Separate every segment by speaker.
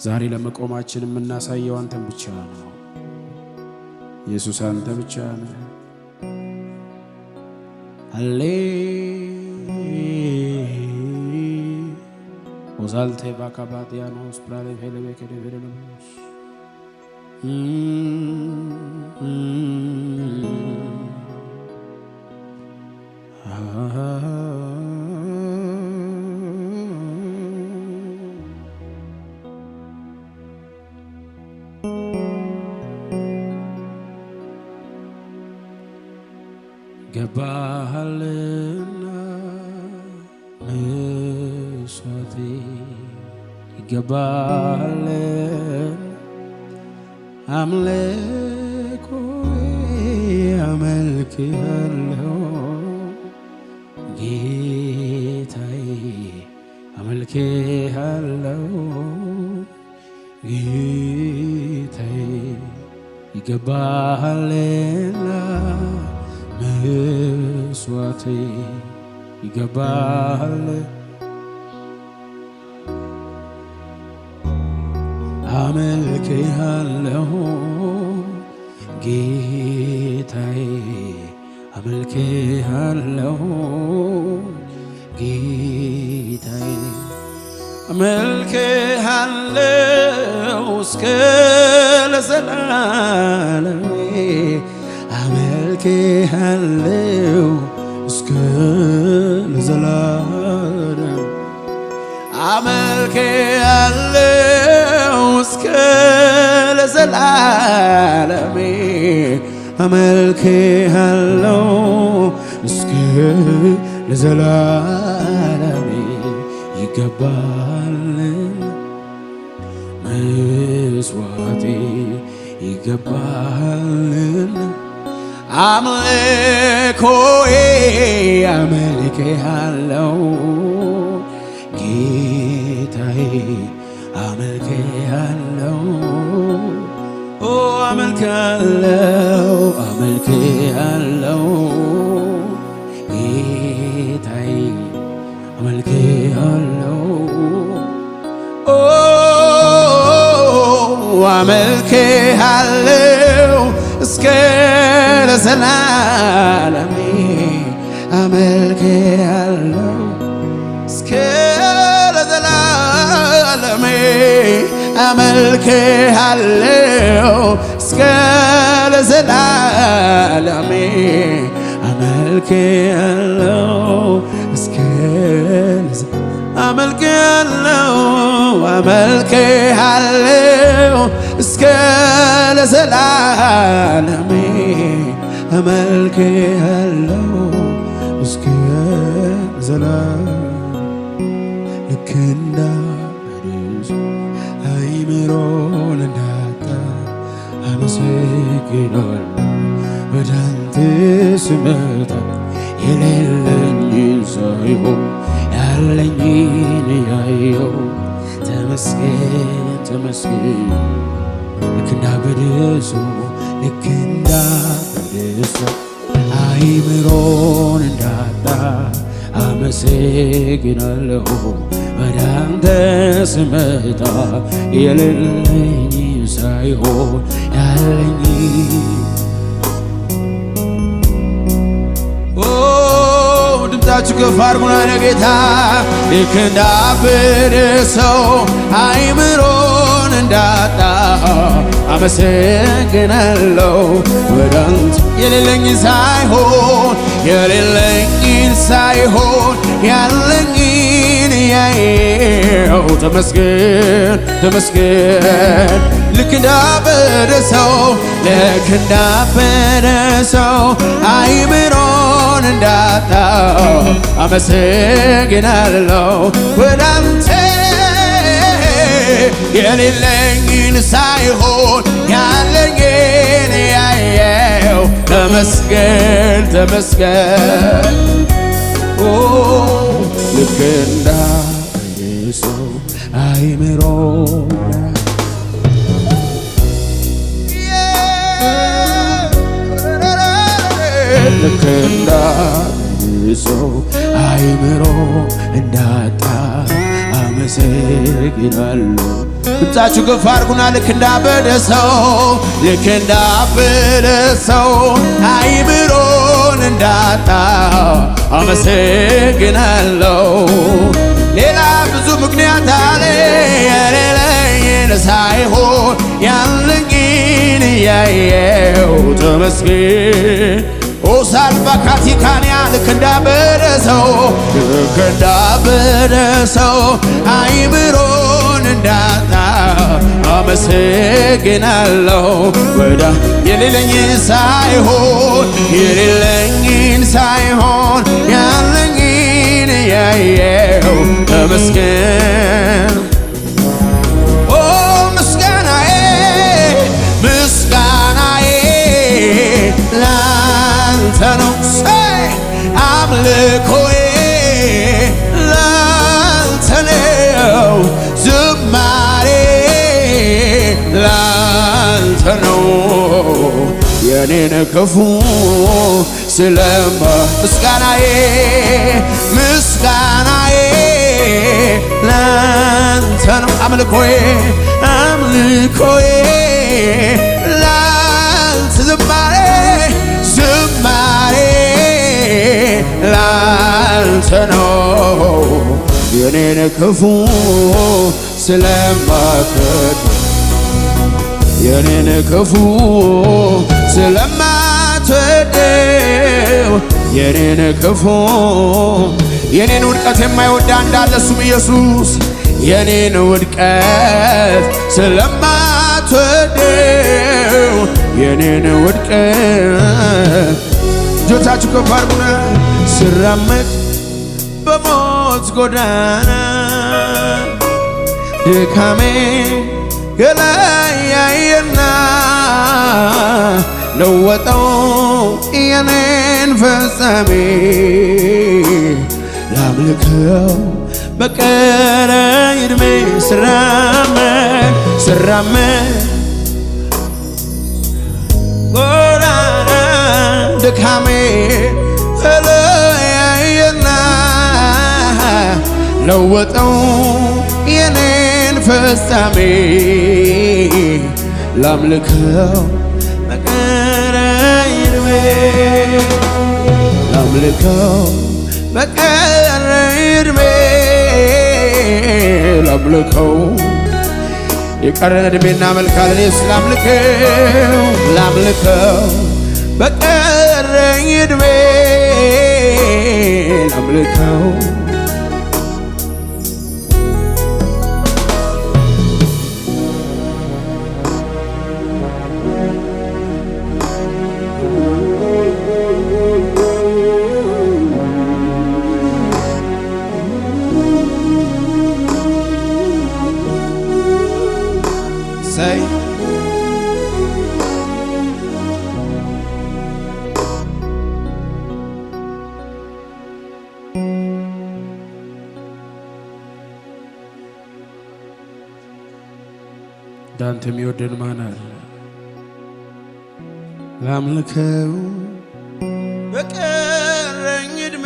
Speaker 1: ዛሬ ለመቆማችን የምናሳየው አንተን ብቻ ነው ኢየሱስ፣ አንተ ብቻ ነህ። አሌ ኦዛልቴ ባካባዲያኖስ ፕራሌ ሄለቤ ከደበረሎስ ገባሃልና መስዋዕቴ ይገባሃል አምልኮዬ አመልክሃለሁ ጌታዬ አመልክሃለሁ ጌታዬ ይገባሃልና መስዋዕቴ ይገባሃል አመልክሃለሁ ጌታዬ አመልክሃለሁ ጌታዬ አመልክሃለሁ እስከ ለዘላለም አመልክሃለሁ እስከ ለዘላለም አመልክሃለሁ እስከ ለዘላለም አመልክሃለሁ እስከ ለዘላለም ይገባል መስዋዕቴ ይገባል አምልኮዬ አመልክሃለሁ ጌታዬ አመልክሃለሁ አመልክሃለሁ አመልክሃለሁ ጌታዬ አመልክሃለሁ አመልክሃለሁ እስከ ለዘላለም አመልክሃለሁ እስከ ለዘላለም አመልክሃለሁ እስከ ለዘላለም አመልክሃለሁ እስከ አመልክሃለሁ አመልክሃለሁ እስከ ለዘላለም አመልክሃለሁ እስከ ለዘላለም ልክ እንዳበድስ አይምሮን እንዳጣ አመሰግናለሁ ወደ አንተ ስመጣ የሌለኝን ሳይሆን ያለኝን ያየው ተመስገን ተመስገን ልክ እንዳበደሰው ልክ እንዳበደሰው አይምሮን እንዳጣ አመሰግናለሁ ወደ አንተ ስመጣ የሌለኝ ሳይሆን ያለኝ ድምፃችሁ ከፍ አድርጉና ለጌታ ልክ እንዳበደሰው አይምሮን እንዳጣ አመሰግናለሁ ወደ አንተ የሌለኝን ሳይሆን ያለኝን ያየው ተመስገን ተመስገን ልክ እንዳበደሰው አይምሮን እንዳጣ አመሰግናለሁ ወደ አንተ የሌለኝን ሳይሆን ያለኝን ያየው ተመስገን ተመስገን ልክ እንዳበደሰው አይምሮን ልክ እንዳበደሰው ሰው አይምሮ እንዳጣ አመሰግናለሁ። ድምፃችሁ ከፍ አድርጉና ልክ እንዳበደ ሰው አይምሮን እንዳጣ አመሰግናለሁ። ሌላ ብዙ ምክንያት አለ የሌለኝን ሳይሆን ያለኝን ያየው ተመስገን። ኦሳልባ ካቲካንያ ልክ እንዳበደ ሰው አይምሮን እንዳጣ አመሰግናለሁ። ወዳ የሌለኝን ሳይሆን ያለኝን ያየው ተመስገን። ምስጋናዬ ላንተ ነው። አምልኮዬ ላንተ ነው። ዝማሬ ላንተ ነው። የኔን ክፉ ስለማ ምስጋናዬ ላንተ ነው። አምልኮዬ ላንተ ዝማሬ ላንተ ነው። የኔን ክፉ ስለማትወድ የኔን ክፉ ስለማትወደው የኔን ክፉ የኔን ውድቀት የማይወድ እንዳለ እሱም ኢየሱስ የኔን ውድቀት ስለማትወደው የኔን ውድቀት እጆቻችሁ ከፍ አድርጉና ስራመድ በሞት ጎዳና ድካሜ ገላይ ያየና ለወጠው የኔን ፍጻሜ ላምልከው በቀረኝ ዕድሜ ስራመድ ጎዳና ድካሜ ተለያየና ለወጠው የኔን ፍጻሜ ላምልከው በቀረኝ ዕድሜ ላምልከው በቀረኝ ዕድሜ ላምልከው የቀረን ዕድሜ እናመልካለን። ኢየሱስ ላምልከው በቀረኝ ዕድሜ ላምልከው ዳንተ የሚወደን ማን አለ? ላምልከው በቀረኝ ዕድሜ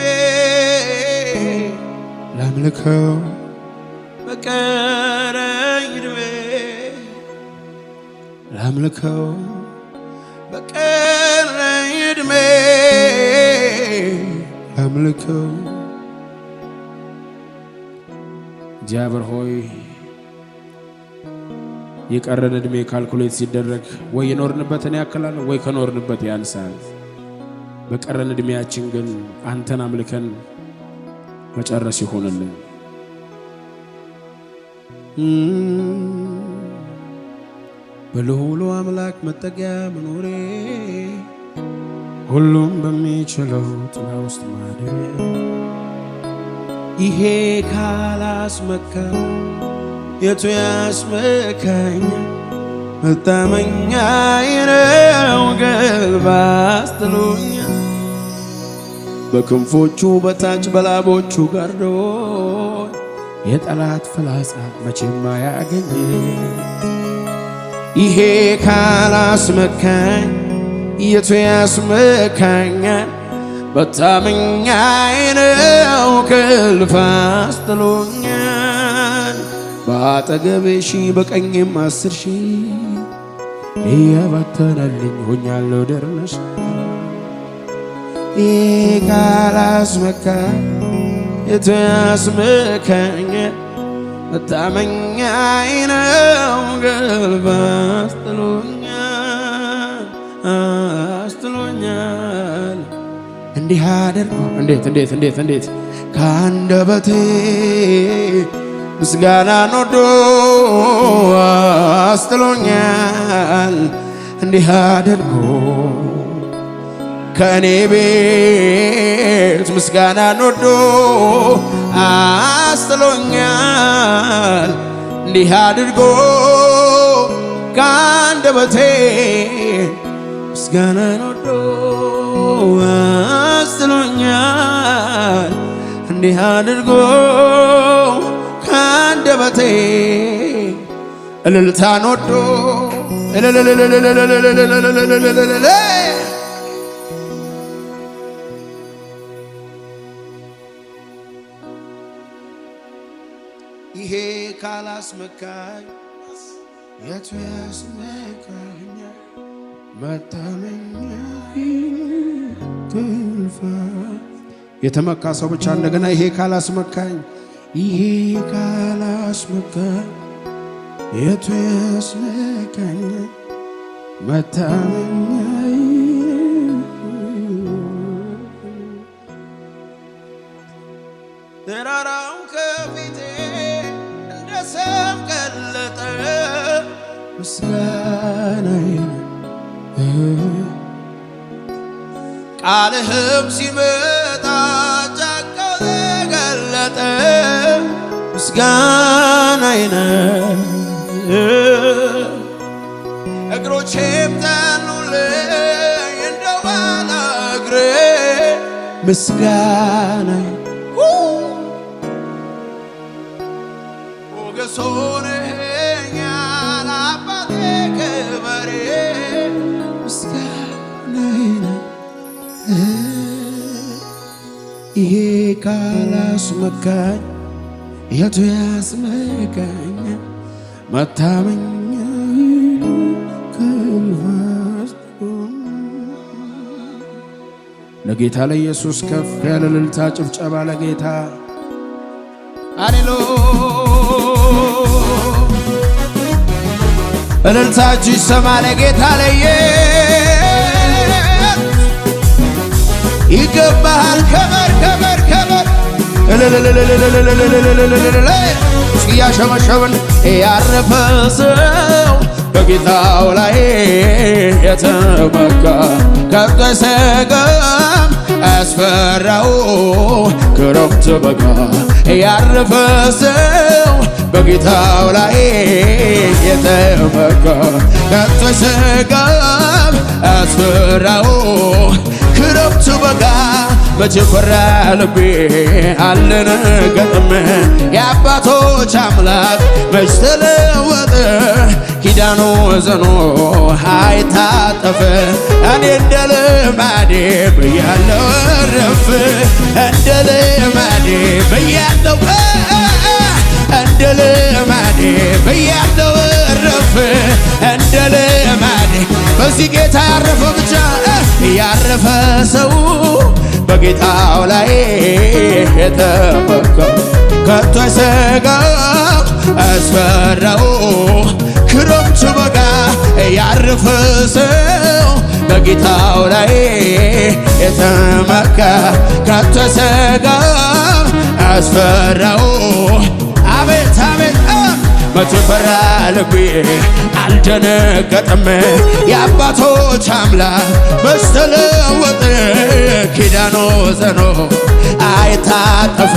Speaker 1: ላምልከው በቀረኝ ዕድሜ ላምልከው በቀረኝ ዕድሜ ላምልከው። እግዚአብሔር ሆይ የቀረን ዕድሜ ካልኩሌት ሲደረግ ወይ የኖርንበትን ያክላል ወይ ከኖርንበት ያንሳል። በቀረን ዕድሜያችን ግን አንተን አምልከን መጨረስ ይሆንልን። በልዑሉ አምላክ መጠጊያ መኖሬ ሁሉም በሚችለው ጥላ ውስጥ ማደሪያ ይሄ ካላስመካ የቱ ያስመካኝ? መታመኛዬ ነው ገልባ አስጥሎኛ በክንፎቹ በታች በላቦቹ ጋርዶ የጠላት ፍላጻ መቼም አያገኝ። ይሄ ካላስመካኝ የቱ ያስመካኛል? መታመኛዬ ነው ከእልፍ አስጥሎኛል። በአጠገብህ ሺህ በቀኝም 10,000 እየበተነልኝ ሆኛለሁ ደርነሽ ካላስመካኝ የቱ ያስመካኝ መታመኛዬ ነው ከእልፍ አስጥሎኛል። እንዲህ አደርጎ እንዴት ከአንደበቴ ምስጋናን ወዶ አስጥሎኛል። እንዲህ አደርጎ ከእኔ ቤት ምስጋናን ወዶ አስጥሎኛል። እንዲህ አድርጎ ከአንደበቴ ምስጋናን ወዶ አስጥሎኛል። እንዲህ አድርጎ ከአንደበቴ እልልታን ወዶ ይሄ ካላስመካኝ የቱ ያስመካኛል? መታመኛዬ ከእልፍ የተመካ ሰው ብቻ እንደገና ይሄ ካላስመካኝ የቱ ያስመካኛል? መታመኛዬ ተራራው ከፊቴ እንደ ሰም ቀለጠ ምስጋናዬ ቃልህም ሲመጣ ጫካው ተገለጠ ምስጋናዬ እግሮቼም ጸኑልኝ እንደ ዋላ እግሬ ምስጋናዬ ሞገስ ሆነኸኛል አባቴ ክበሬ ምስጋናዬ ይሄ ካላስመካኝ የቱ ያስመካኝ? መታመኛዬ ከእልፍ ለጌታ ለኢየሱስ ከፍ ያለ እልልታ ጭብጨባ ለጌታ ሃሌሉያ። እልልታችሁ ይሰማ ለጌታ ይገባሃል። ከበር እያሸመሸብን ያረፈ ሰው በጌታው ላይ የተመካ ከብቶ አይሰጋም አያስፈራው ክረምት በጋ ያረፈ ሰው በጌታው ላይ የተመካ ከብቶ አይሰጋም አያስፈራው ክረምት በጋ መቼ ፈራ ልቤ አልደነገጠም። የአባቶች አምላክ መች ተለወጠ ኪዳኑ ዘኖ አይታጠፍ። እኔ እንደ ልማዴ ብያለሁ እረፍ እንደ ልማዴ ብያለሁ እንደ ልማዴ ብያለሁ እረፍ እንደ ልማዴ በዚህ ጌታ ያረፈ ብቻ ያረፈ ሰው በጌታው ላይ የተመካ ከቶ አይሰጋም አያስፈራው ክረምት በጋ ያረፈ ሰው በጌታው ላይ የተመካ ከቶ አይሰጋም አያስፈራው አቤት አቤት መቼ ፈራ ልቤ አልደነገጠም። የአባቶች አምላክ መች ተለወጠ ኪዳኑ ዘኖ አይታጠፍ።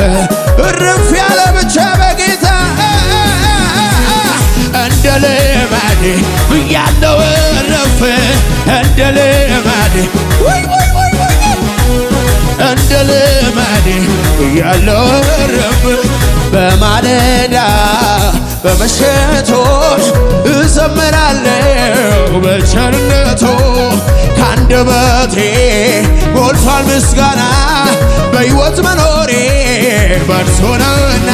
Speaker 1: እርፍ ያለ ብቻ በጌታ እንደ ልማዴ ብያለሁ እረፍ እንደ ልማዴ እንደ
Speaker 2: ልማዴ ያለው ረብ በማለዳ በመሸቶች እዘምራለሁ በቸርነቱ ካንደበቴ ሞልቷል ምስጋና በሕይወት መኖሬ በእርሱ ነውና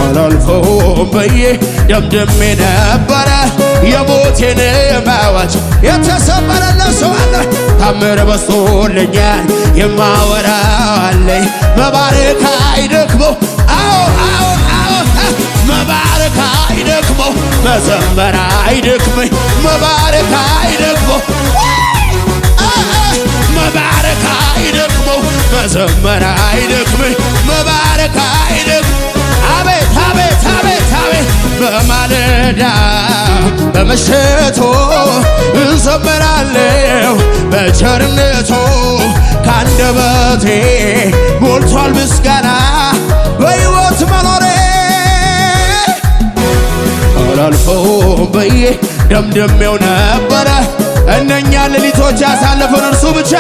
Speaker 2: አላልፈውም ብዬ ደምድሜ ነበረ የሞቴን አዋጅ የተሰበረለት ሰው አለ ታምር በዝቶልኛል የማወራው አለኝ መባረክ አይደክመው አዎ አዎ አዎ መባረክ አይደክመው መዘመር አይደክመኝ መባረክ አይደክመው መባረክ አይደክመው መዘመር አይደክመኝ መባረክ አይደክመው አቤት አቤት አቤት አቤት በማለዳ በመሸቶ እዘምራለሁ በቸርነቱ ካንደበቴ ሞልቷል ምስጋና በሕይወት መኖሬ አላልፈውም ብዬ ደምድሜው ነበረ እነኛ ሌሊቶች ያሳለፈን እርሱ ብቻ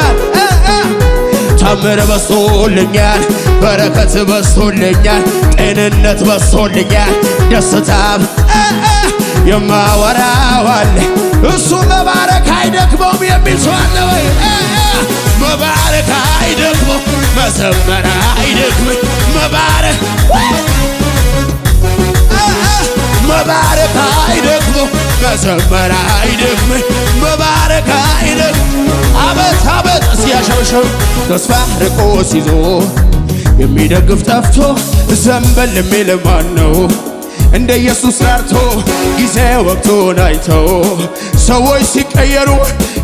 Speaker 2: ታምር በዝቶልኛል በረከት በዝቶልኛል ጤንነት በዝቶልኛል ደስታም የማወራው አለ እሱ መባረክ አይደክመውም የሚል ሰው አለ ወይ? መባረክ አይደክመው መዘመር አይደክመኝ መባረክ መባረክ አይደክመው መዘመር አይደክመኝ መባረክ አይደክመው አቤት አቤት ሲያሸብሸብ ተስፋ ርቆ ሲዞ የሚደግፍ ጠፍቶ ዘንበል የሚል ማን ነው? እንደ ኢየሱስ ራርቶ ጊዜ ወቅቱን አይተው ሰዎች ሲቀየሩ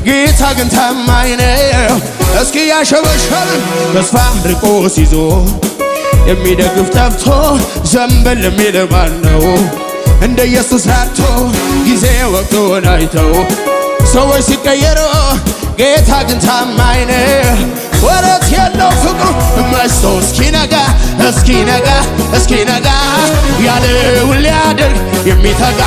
Speaker 2: ጌታ ግን ታማኝ ነው። እስኪ ያሸበሸብን ተስፋ ርቆ ሲዞ የሚደግፍ ጠፍቶ ዘንበል የሚል ማን ነው? እንደ ኢየሱስ ራርቶ ጊዜ ወቅቱን አይተው ሰዎች ሲቀየሩ ጌታ ግን ታማኝ ነው። ወረት የለው ፍቅሩ መሽቶ እስኪነጋ እስኪነጋ እስኪነጋ ያለውን ሊያደርግ የሚተጋ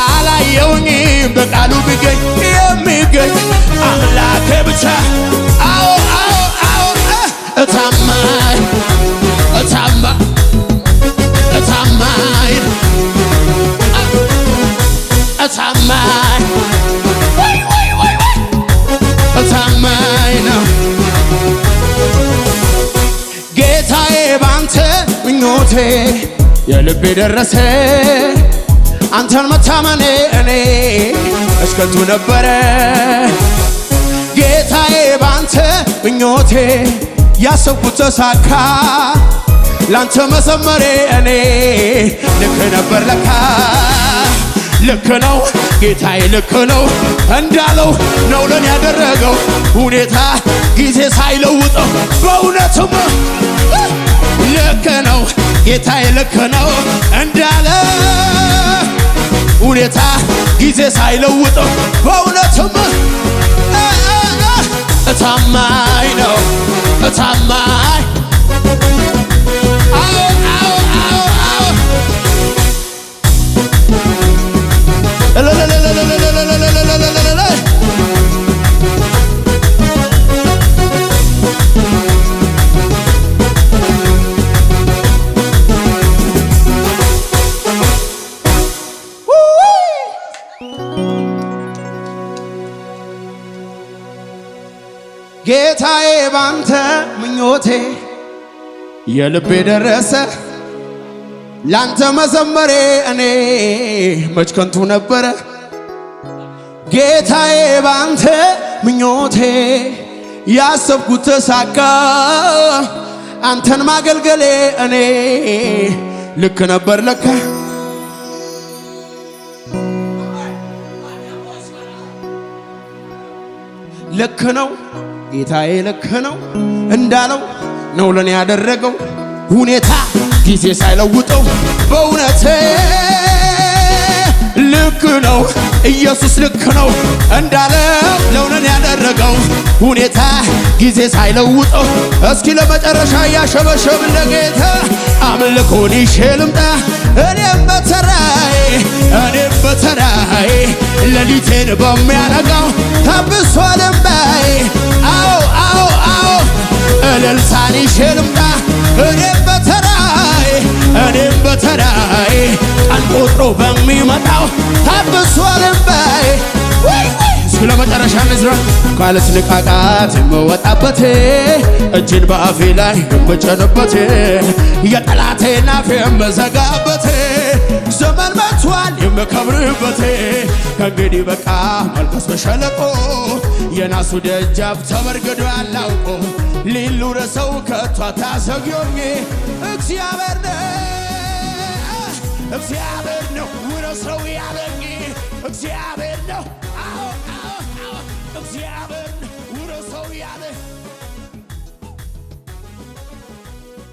Speaker 2: አላየውኝም በቃሉ ቢገኝ የሚገኝ አምላኬ ብቻ አዎ አዎ አዎ እታማኝ እታማኝ እታማኝ እታማኝ እታማኝ ነው ጌታዬ ባንተ ምኞቴ የልቤ ደረሰ አንተን መታመኔ እኔ እስከንቱ ነበረ ጌታዬ ባንተ ምኞቴ ያሰብኩት ተሳካ ላንተ መዘመሬ እኔ ልክ ነበር ለካ ልክ ነው ጌታዬ ልክ ነው እንዳለው ነው ለኔ ያደረገው ሁኔታ ጊዜ ሳይለውጠው በእውነትም ልክ ነው ጌታዬ ልክ ነው እንዳለ ሁኔታ ጊዜ ሳይለውጠው በእውነትም እታማኝ ነው እታማኝ አዎ አዎ አዎ አዎ ጌታዬ ባንተ ምኞቴ የልቤ ደረሰ ላንተ መዘመሬ እኔ መች ከንቱ ነበረ ጌታዬ ባንተ ምኞቴ ያሰብኩት ተሳካ አንተን ማገልገሌ እኔ ልክ ነበር ለካ ልክ ነው ጌታዬ ልክ ነው እንዳለው ነው ለኔ ያደረገው ሁኔታ ጊዜ ሳይለውጠው በእውነቴ ልክ ነው ኢየሱስ ልክ ነው እንዳለው ነው ለኔ ያደረገው ሁኔታ ጊዜ ሳይለውጠው እስኪ ለመጨረሻ ያሸበሸብን ለጌታ አምልኮን ይዤ ልምጣ እኔም በተራዬ ሌሊቴን በሚያነጋው ታብሷል እምባዬ አዎ አዎ አዎ እልልታን ይዤ ልምጣ እኔም በተራዬ ቀን ቆጥሮ በሚመጣው ታብሷል እምባዬ ስለ መጨረሻ ንዝራ ካለት ንቃቃት የምወጣበት እጅን በአፌ ላይ የምጭንበት የጠላቴን አፍ የምዘጋበት ዘመን መጥቷል የምከብርበት ከእንግዲህ በቃ መልበስ በሸለቆ የናሱ ደጃፍ ተበርግዷል አውቆ ሊሉ ረሰው ከቶ አታዘግዮኝ እግዚአብሔር ነው ውረሰው ያለኝ እግዚአብሔር ነው እግዚአብሔር ውረሰው ያለ